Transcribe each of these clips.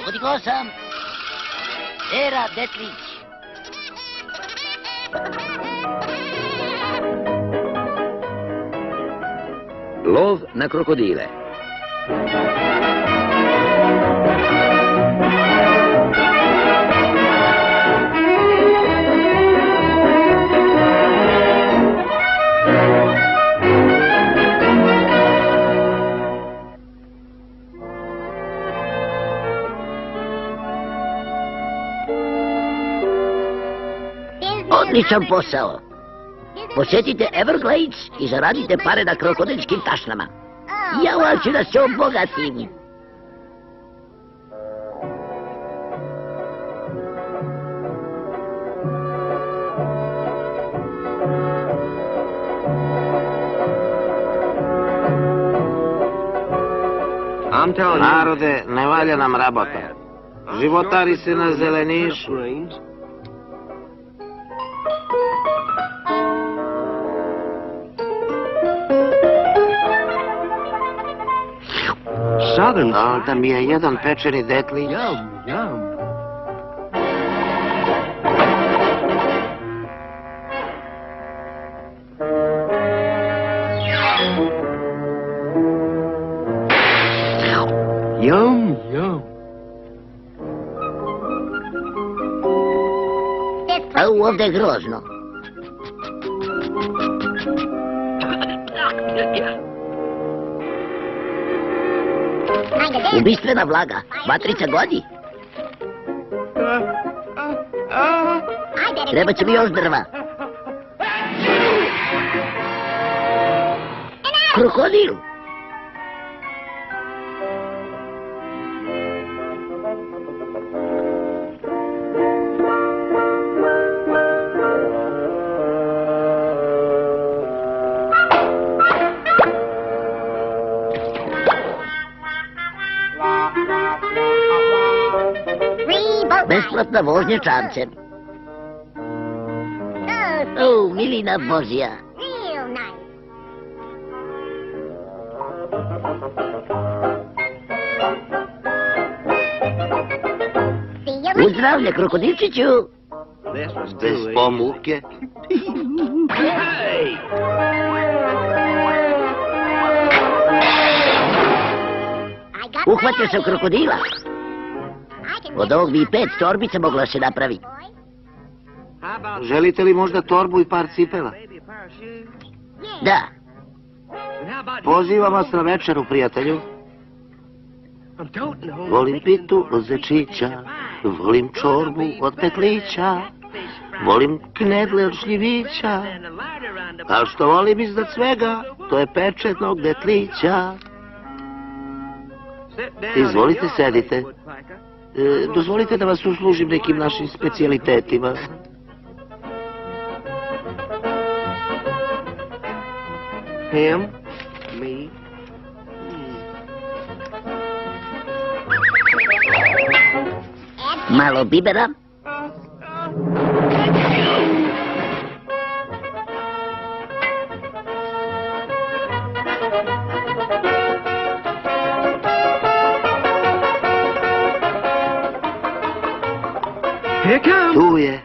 Podigao sam. Era Detlić. Lov na krokodile. Odličan posao. Posjetite Everglades i zaradite pare na krokodilskim tašnama. Ja hoću da se obogatim. Narode, ne valja nam rabota. Životari se na zelenišu. Da mi je jedan pečeni detlić. Ovdje je grozno. Ubistvena vlaga. Vatrica godi. Treba će mi još drva. Krokodil. Besplatna vožnja čamcem. Milina Božja. Uzdravlje, krokodilčiću. Bez pomuke. Uhvatio sam krokodila. Od ovog bi i 5 torbica mogla se napravi. Želite li možda torbu i par cipela? Da. Pozivam vas na večeru, prijatelju. Volim pitu od zečića, volim čorbu od petlića, volim knedle od šljivića, a što volim iznad svega, to je pečenog detlića. Izvolite, sedite. Dozvolite da vas uslužim nekim našim specijalitetima. Him, me. Malo bibera. Tu je.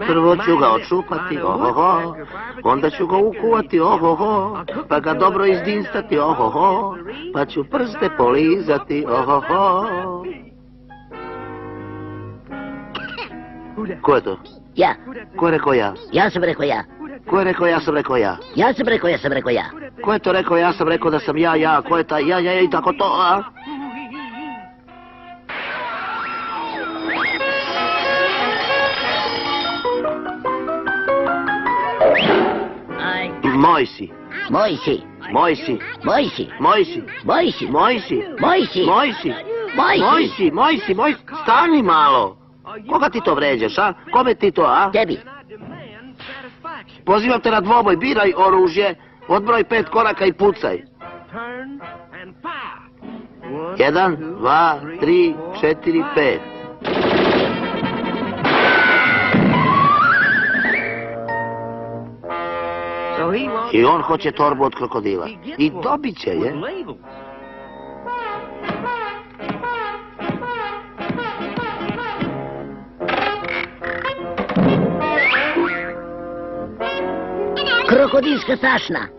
Prvo ću ga očupati, ohoho, onda ću ga ukuvati, ohoho, pa ga dobro izdinstati, ohoho, pa ću prste polizati, ohoho. Ko je to? Ja. Ko je rekao ja? Ja sam rekao ja. Ko je rekao ja sam rekao ja? Ja sam rekao ja. Ko je to rekao ja sam rekao da sam ja, ko je taj ja i tako to, a? Moj si. Stani malo. Koga ti to vređaš, a? Kome ti to, a? Tebi. Pozivam te na dvoboj, biraj oružje, odbroj 5 koraka i pucaj. 1, 2, 3, 4, 5. I on hoće torbu od krokodila. I dobit će je. Krokodilska tašna.